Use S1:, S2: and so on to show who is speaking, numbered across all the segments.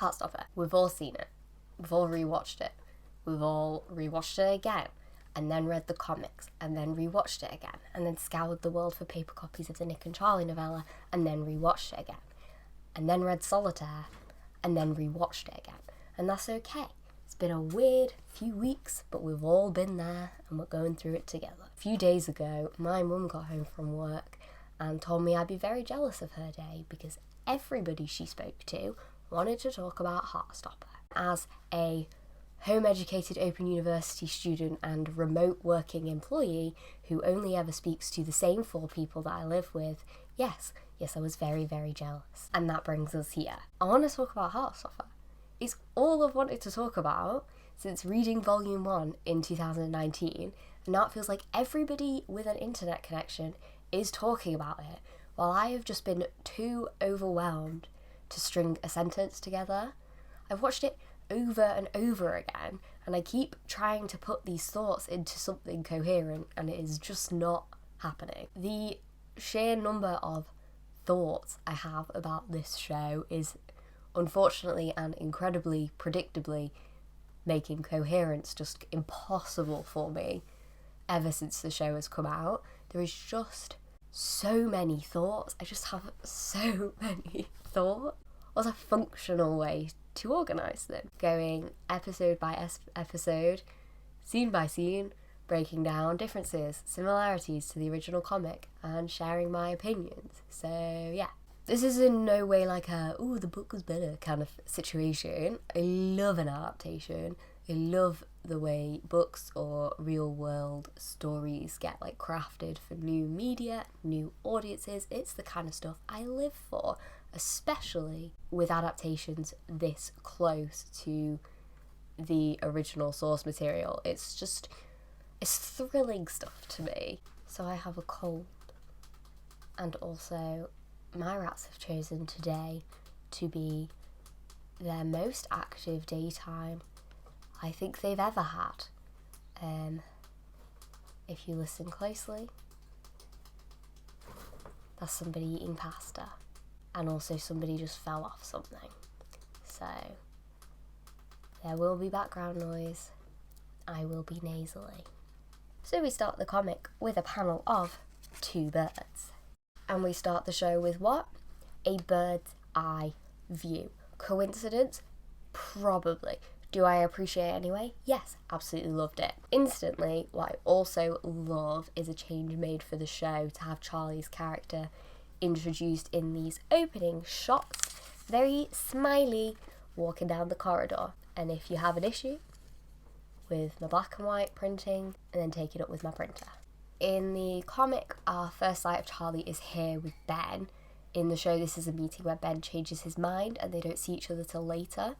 S1: Heartstopper. We've all seen it. We've all rewatched it. We've all rewatched it again, and then read the comics, and then rewatched it again, and then scoured the world for paper copies of the Nick and Charlie novella, and then rewatched it again, and then read Solitaire, and then rewatched it again. And that's okay. It's been a weird few weeks, but we've all been there, and we're going through it together. A few days ago, my mum got home from work and told me I'd be very jealous of her day because everybody she spoke to wanted to talk about Heartstopper. As a home-educated Open University student and remote working employee who only ever speaks to the same 4 people that I live with, yes, I was very, very jealous. And that brings us here. I want to talk about Heartstopper. It's all I've wanted to talk about since reading Volume 1 in 2019, and now it feels like everybody with an internet connection is talking about it, while I have just been too overwhelmed to string a sentence together. I've watched it over and over again, and I keep trying to put these thoughts into something coherent, and it is just not happening. The sheer number of thoughts I have about this show is unfortunately and incredibly predictably making coherence just impossible for me ever since the show has come out. There is just so many thoughts. I just have so many thoughts. What's a functional way to organise them? Going episode by episode, scene by scene, breaking down differences, similarities to the original comic, and sharing my opinions. So yeah, this is in no way like a, ooh, the book was better kind of situation. I love an adaptation. I love the way books or real world stories get like crafted for new media, new audiences. It's the kind of stuff I live for, especially with adaptations this close to the original source material. It's thrilling stuff to me. So I have a cold, and also my rats have chosen today to be their most active daytime I think they've ever had. If you listen closely, that's somebody eating pasta, and also somebody just fell off something. So there will be background noise. I will be nasally. So we start the comic with a panel of 2 birds. And we start the show with what? A bird's eye view. Coincidence? Probably. Do I appreciate it anyway? Yes, absolutely loved it. Instantly, what I also love is a change made for the show to have Charlie's character introduced in these opening shots, very smiley, walking down the corridor. And if you have an issue with my black and white printing, and then take it up with my printer. In the comic, our first sight of Charlie is here with Ben. In the show, this is a meeting where Ben changes his mind and they don't see each other till later.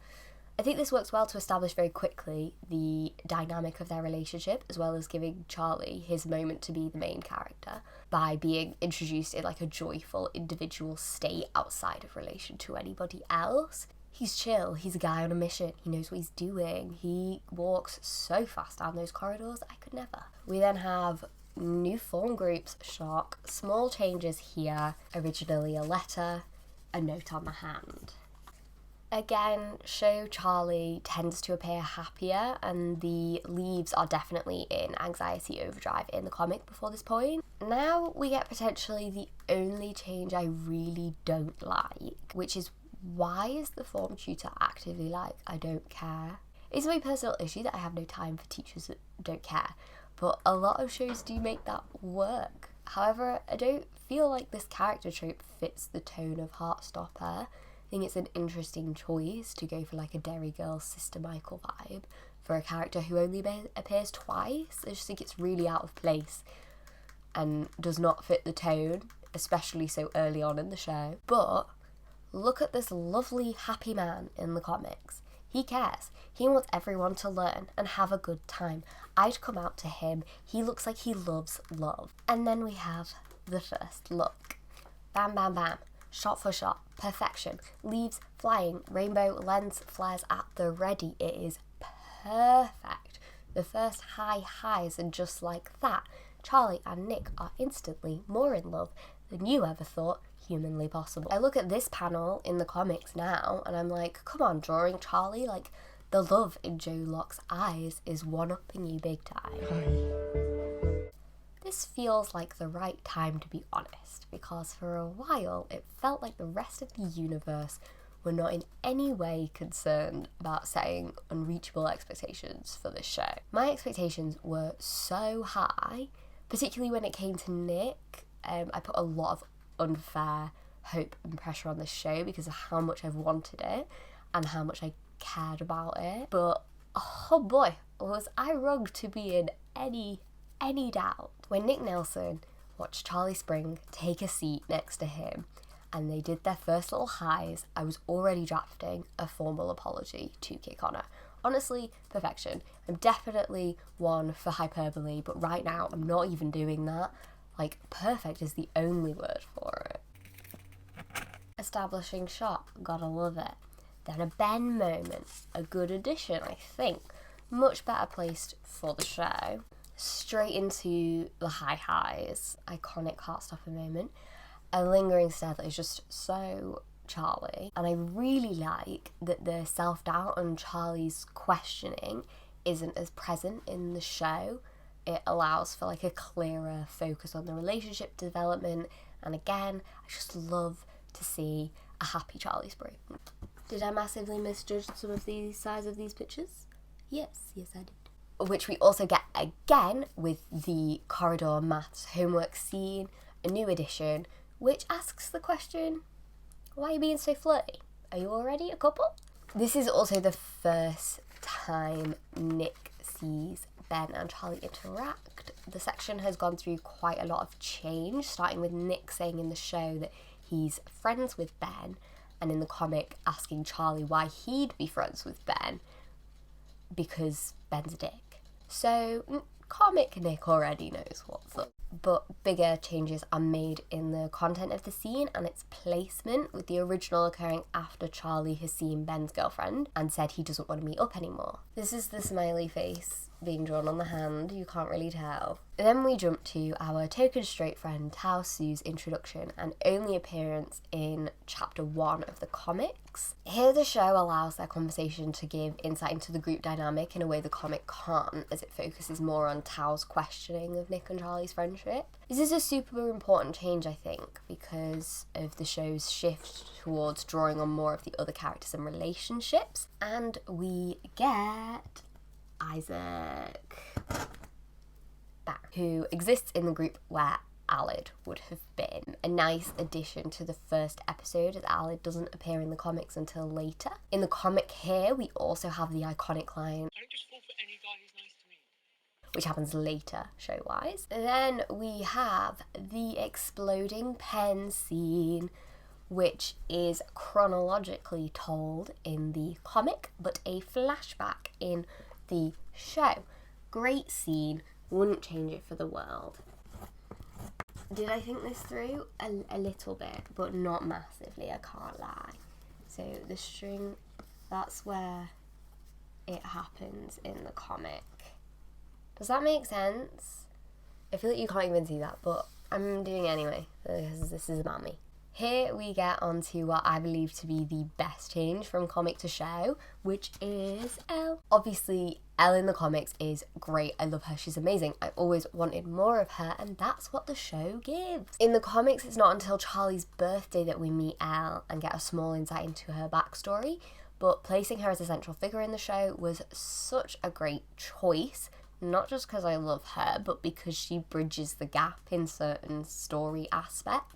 S1: I think this works well to establish very quickly the dynamic of their relationship, as well as giving Charlie his moment to be the main character by being introduced in like a joyful individual state outside of relation to anybody else. He's chill, he's a guy on a mission, he knows what he's doing, he walks so fast down those corridors, I could never. We then have new form groups, shock, small changes here, originally a letter, a note on the hand. Again, show Charlie tends to appear happier, and the leaves are definitely in anxiety overdrive in the comic before this point. Now we get potentially the only change I really don't like, which is, why is the form tutor actively like, I don't care? It's my personal issue that I have no time for teachers that don't care, but a lot of shows do make that work. However, I don't feel like this character trope fits the tone of Heartstopper. I think it's an interesting choice to go for like a Derry Girl Sister Michael vibe for a character who only appears twice. I just think it's really out of place and does not fit the tone, especially so early on in the show. But look at this lovely happy man in the comics. He cares. He wants everyone to learn and have a good time. I'd come out to him. He looks like he loves love. And then we have the first look. Bam, bam, bam. Shot for shot. Perfection. Leaves flying. Rainbow lens flares at the ready. It is perfect. The first high highs, and just like that, Charlie and Nick are instantly more in love than you ever thought humanly possible. I look at this panel in the comics now and I'm like, come on, drawing Charlie, like the love in Joe Locke's eyes is one-upping you big time.
S2: Hi.
S1: This feels like the right time to be honest, because for a while it felt like the rest of the universe were not in any way concerned about setting unreachable expectations for this show. My expectations were so high, particularly when it came to Nick. I put a lot of unfair hope and pressure on this show because of how much I've wanted it and how much I cared about it. But oh boy, was I wrong to be in any doubt. When Nick Nelson watched Charlie Spring take a seat next to him and they did their first little highs, I was already drafting a formal apology to Kit Connor. Honestly, perfection. I'm definitely one for hyperbole, but right now I'm not even doing that. Like, perfect is the only word for it. Establishing shot, gotta love it. Then a Ben moment, a good addition, I think. Much better placed for the show. Straight into the high highs, iconic Heartstopper moment. A lingering stare that is just so Charlie. And I really like that the self-doubt and Charlie's questioning isn't as present in the show. It allows for like a clearer focus on the relationship development. And again, I just love to see a happy Charlie Spring. Did I massively misjudge some of the size of these pictures? Yes I did. Which we also get again with the corridor maths homework scene, a new edition, which asks the question, why are you being so flirty? Are you already a couple? This is also the first time Nick sees Ben and Charlie interact. The section has gone through quite a lot of change, starting with Nick saying in the show that he's friends with Ben, and in the comic asking Charlie why he'd be friends with Ben, because Ben's a dick. So comic Nick already knows what's up. But bigger changes are made in the content of the scene and its placement, with the original occurring after Charlie has seen Ben's girlfriend and said he doesn't want to meet up anymore. This is the smiley face being drawn on the hand, you can't really tell. Then we jump to our token straight friend Tao Su's introduction and only appearance in chapter 1 of the comics. Here the show allows their conversation to give insight into the group dynamic in a way the comic can't, as it focuses more on Tao's questioning of Nick and Charlie's friendship. This is a super important change, I think, because of the show's shift towards drawing on more of the other characters and relationships. And we get Isaac back, who exists in the group where Alid would have been. A nice addition to the first episode, as Alid doesn't appear in the comics until later. In the comic here, we also have the iconic line, "I don't just fall for any guy who's nice to me," which happens later, show-wise. Then we have the exploding pen scene, which is chronologically told in the comic, but a flashback in the show. Great scene, wouldn't change it for the world. Did I think this through? A little bit, but not massively, I can't lie. So the string, that's where it happens in the comic. Does that make sense? I feel like you can't even see that, but I'm doing it anyway, because this is about me. Here we get onto what I believe to be the best change from comic to show, which is Elle. Obviously, Elle in the comics is great. I love her. She's amazing. I always wanted more of her, and that's what the show gives. In the comics, it's not until Charlie's birthday that we meet Elle and get a small insight into her backstory, but placing her as a central figure in the show was such a great choice, not just because I love her, but because she bridges the gap in certain story aspects.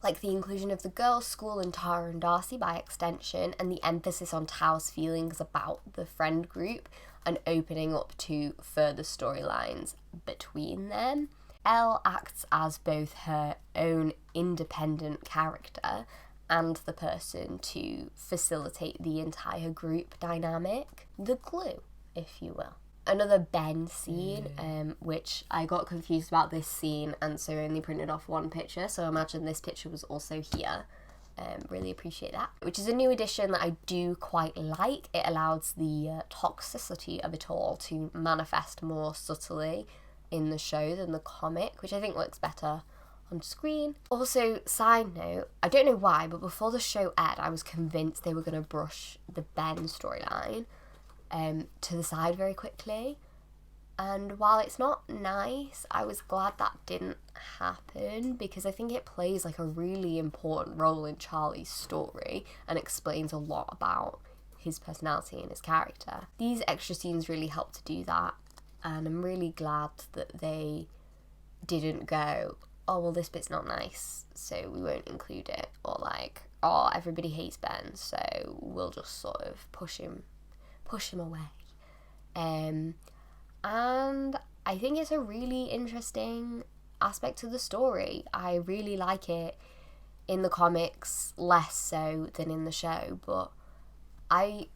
S1: Like the inclusion of the girls' school and Tara and Darcy by extension, and the emphasis on Tao's feelings about the friend group and opening up to further storylines between them. Elle acts as both her own independent character and the person to facilitate the entire group dynamic. The glue, if you will. Another Ben scene, which I got confused about this scene and so only printed off one picture, so I imagine this picture was also here. Really appreciate that. Which is a new addition that I do quite like. It allows the toxicity of it all to manifest more subtly in the show than the comic, which I think works better on screen. Also, side note, I don't know why, but before the show aired, I was convinced they were going to brush the Ben storyline to the side very quickly. And while it's not nice, I was glad that didn't happen, because I think it plays like a really important role in Charlie's story and explains a lot about his personality and his character. These extra scenes really help to do that, and I'm really glad that they didn't go, oh well, this bit's not nice, so we won't include it, or like, oh, everybody hates Ben, so we'll just sort of push him away. And I think it's a really interesting aspect to the story. I really like it in the comics, less so than in the show, but I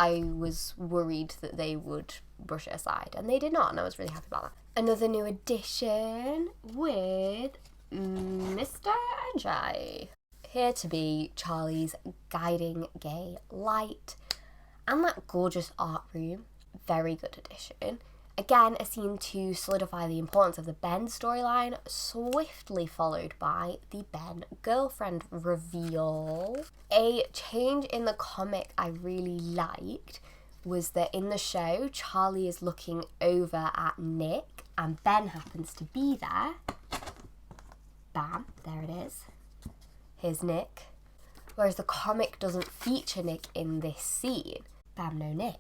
S1: was worried that they would brush it aside, and they did not, and I was really happy about that. Another new addition with Mr. Ajayi. Here to be Charlie's guiding gay light, and that gorgeous art room. Very good addition. Again, a scene to solidify the importance of the Ben storyline, swiftly followed by the Ben girlfriend reveal. A change in the comic I really liked was that in the show, Charlie is looking over at Nick and Ben happens to be there. Bam, there it is. Here's Nick. Whereas the comic doesn't feature Nick in this scene. Bam, no Nick.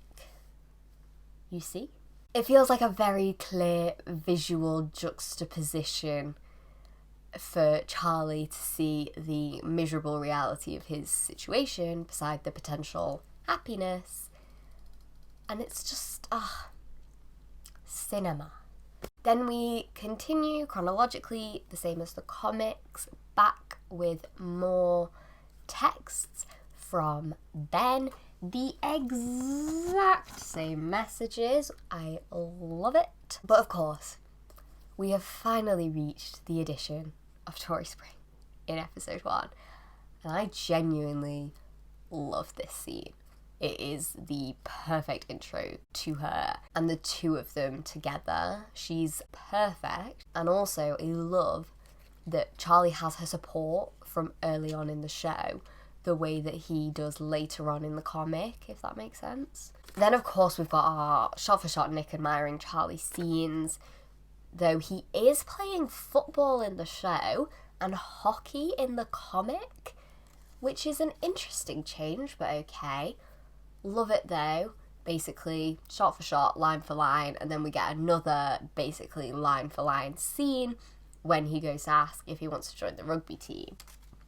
S1: You see? It feels like a very clear visual juxtaposition for Charlie to see the miserable reality of his situation beside the potential happiness. And it's just, cinema. Then we continue chronologically, the same as the comics, back with more texts from Ben. The exact same messages. I love it. But of course, we have finally reached the edition of Tori Spring in episode 1. And I genuinely love this scene. It is the perfect intro to her and the two of them together. She's perfect. And also, I love that Charlie has her support from early on in the show, the way that he does later on in the comic, if that makes sense. Then, of course, we've got our shot-for-shot Nick admiring Charlie scenes, though he is playing football in the show and hockey in the comic, which is an interesting change, but okay. Love it, though. Basically, shot-for-shot, line-for-line, and then we get another, basically, line-for-line scene when he goes to ask if he wants to join the rugby team.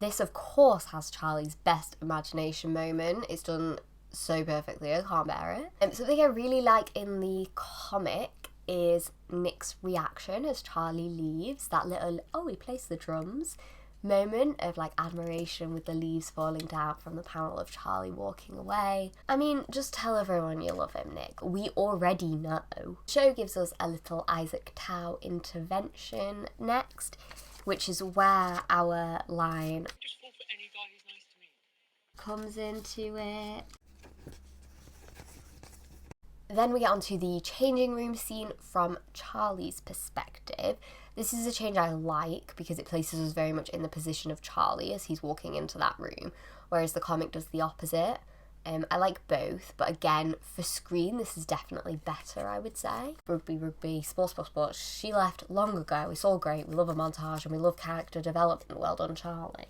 S1: This, of course, has Charlie's best imagination moment. It's done so perfectly, I can't bear it. Something I really like in the comic is Nick's reaction as Charlie leaves. That little, oh, he plays the drums moment of like admiration with the leaves falling down from the panel of Charlie walking away. I mean, just tell everyone you love him, Nick. We already know. The show gives us a little Isaac Tao intervention next, which is where our line
S2: Just fall for any guy who's nice to me.
S1: Comes into it. Then we get onto the changing room scene from Charlie's perspective. This is a change I like because it places us very much in the position of Charlie as he's walking into that room, whereas the comic does the opposite. I like both, but again, for screen, this is definitely better, I would say. Rugby, sports. She left long ago. It's all great. We love a montage and we love character development. Well done, Charlie.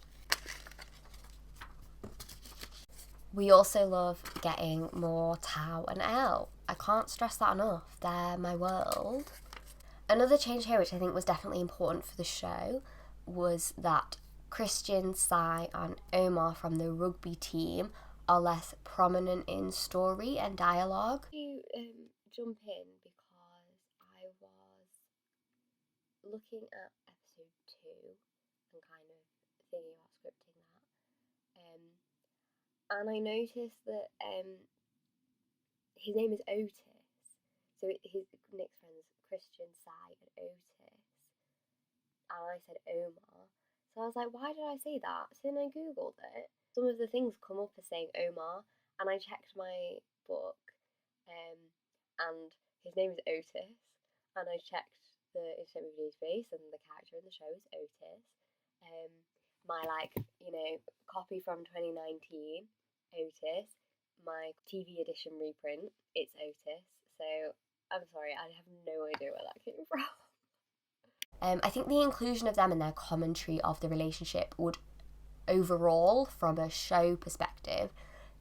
S1: We also love getting more Tao and Elle. I can't stress that enough. They're my world. Another change here, which I think was definitely important for the show, was that Christian, Sai, and Omar from the rugby team are less prominent in story and dialogue. To jump in, because I was looking at episode 2 and kind of thinking about scripting that, and I noticed that his name is Otis, so his Nick's friends Christian, Sai, and Otis, and I said Omar. So I was like, why did I say that? So then I googled it. Some of the things come up as saying Omar, and I checked my book, and his name is Otis, and I checked the Internet Movie Database, and the character in the show is Otis. My copy from 2019, Otis. My TV edition reprint, it's Otis. So I'm sorry, I have no idea where that came from. I think the inclusion of them and their commentary of the relationship would overall, from a show perspective,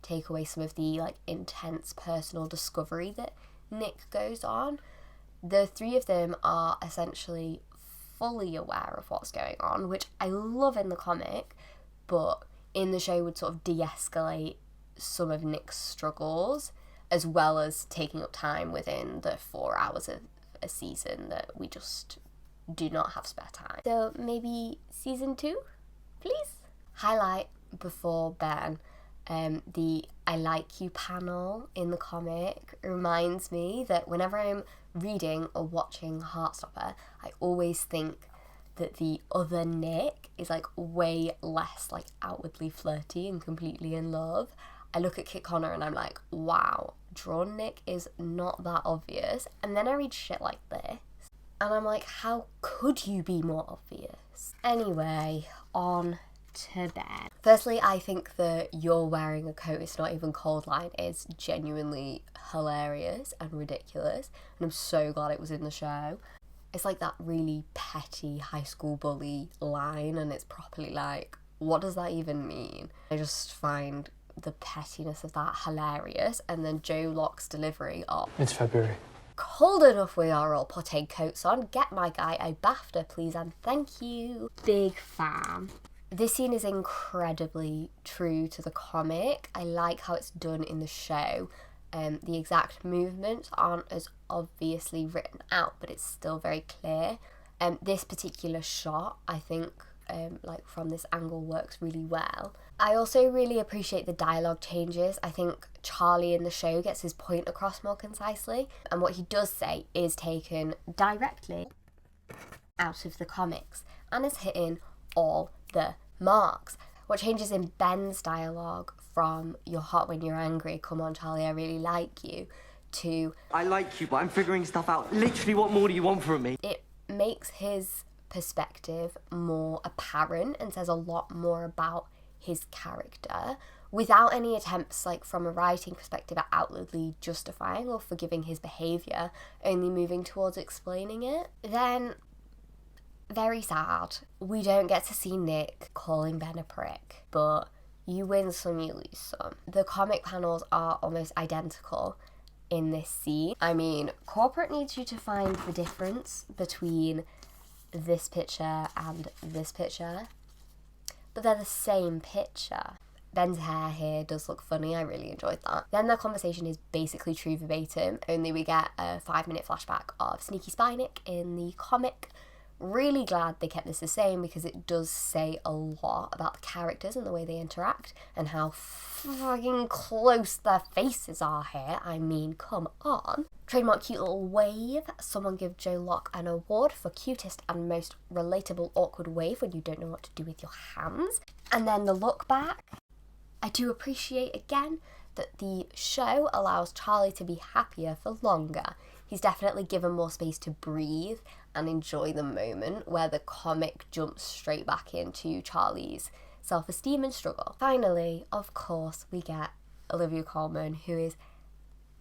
S1: take away some of the intense personal discovery that Nick goes on. The three of them are essentially fully aware of what's going on, which I love in the comic, but in the show would sort of de-escalate some of Nick's struggles, as well as taking up time within the 4 hours of a season that we just do not have spare time. So maybe season 2, please? Highlight before Ben, the I like you panel in the comic reminds me that whenever I'm reading or watching Heartstopper, I always think that the other Nick is way less outwardly flirty and completely in love. I look at Kit Connor and I'm like, wow, drawn Nick is not that obvious. And then I read shit like this and I'm like, how could you be more obvious? Anyway, on to bed. Firstly, I think that you're wearing a coat, it's not even cold line is genuinely hilarious and ridiculous, and I'm so glad it was in the show. It's that really petty high school bully line, and it's properly what does that even mean? I just find the pettiness of that hilarious. And then Joe Locke's delivery of,
S2: It's February.
S1: Cold enough we are all putting coats on, get my guy a BAFTA please and thank you. Big fan. This scene is incredibly true to the comic. I like how it's done in the show. The exact movements aren't as obviously written out, but it's still very clear. This particular shot, I think, from this angle works really well. I also really appreciate the dialogue changes. I think Charlie in the show gets his point across more concisely, and what he does say is taken directly out of the comics and is hitting all the marks. What changes in Ben's dialogue from "you're hot when you're angry, come on Charlie, I really like you," to
S3: "I like you, but I'm figuring stuff out. Literally, what more do you want from me?"
S1: It makes his perspective more apparent and says a lot more about his character without any attempts from a writing perspective at outwardly justifying or forgiving his behaviour, only moving towards explaining it. Then, very sad, we don't get to see Nick calling Ben a prick, but you win some, you lose some. The comic panels are almost identical in this scene. I mean, corporate needs you to find the difference between this picture and this picture, but they're the same picture. Ben's hair here does look funny, I really enjoyed that. Then their conversation is basically true verbatim, only we get a 5-minute flashback of Sneaky Spy Nick in the comic. Really glad they kept this the same because it does say a lot about the characters and the way they interact and how fucking close their faces are here. I mean, come on. Trademark cute little wave. Someone give Joe Locke an award for cutest and most relatable awkward wave when you don't know what to do with your hands. And then the look back. I do appreciate again that the show allows Charlie to be happier for longer. He's definitely given more space to breathe and enjoy the moment, where the comic jumps straight back into Charlie's self-esteem and struggle. Finally, of course, we get Olivia Colman, who is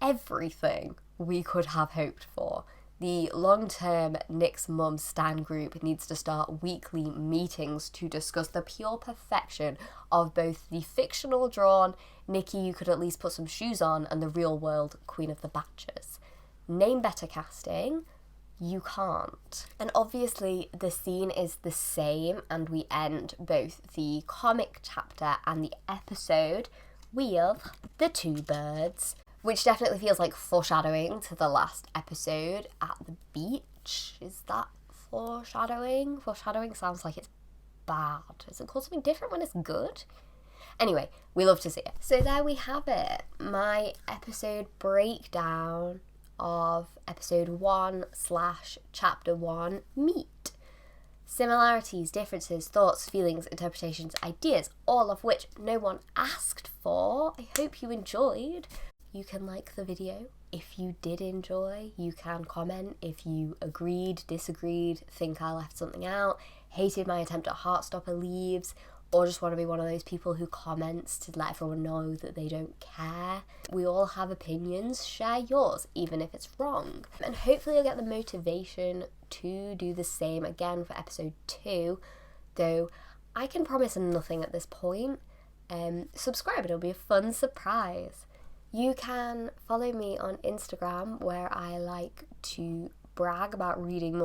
S1: everything we could have hoped for. The long-term Nick's Mum stan group needs to start weekly meetings to discuss the pure perfection of both the fictional drawn Nikki you could at least put some shoes on and the real world Queen of the Batchers. Name better casting, you can't. And obviously the scene is the same, and we end both the comic chapter and the episode with the two birds, which definitely feels like foreshadowing to the last episode at the beach. Is that foreshadowing? Foreshadowing sounds like it's bad. Is it called something different when it's good? Anyway, we love to see it. So there we have it. My episode breakdown of episode 1/chapter 1 Meet. Similarities, differences, thoughts, feelings, interpretations, ideas, all of which no one asked for. I hope you enjoyed. you can like the video. If you did enjoy, you can comment if you agreed, disagreed, think I left something out, hated my attempt at Heartstopper leaves, or just want to be one of those people who comments to let everyone know that they don't care. We all have opinions, share yours, even if it's wrong. And hopefully you'll get the motivation to do the same again for episode 2, though I can promise nothing at this point. Subscribe, it'll be a fun surprise. You can follow me on Instagram, where I like to brag about reading more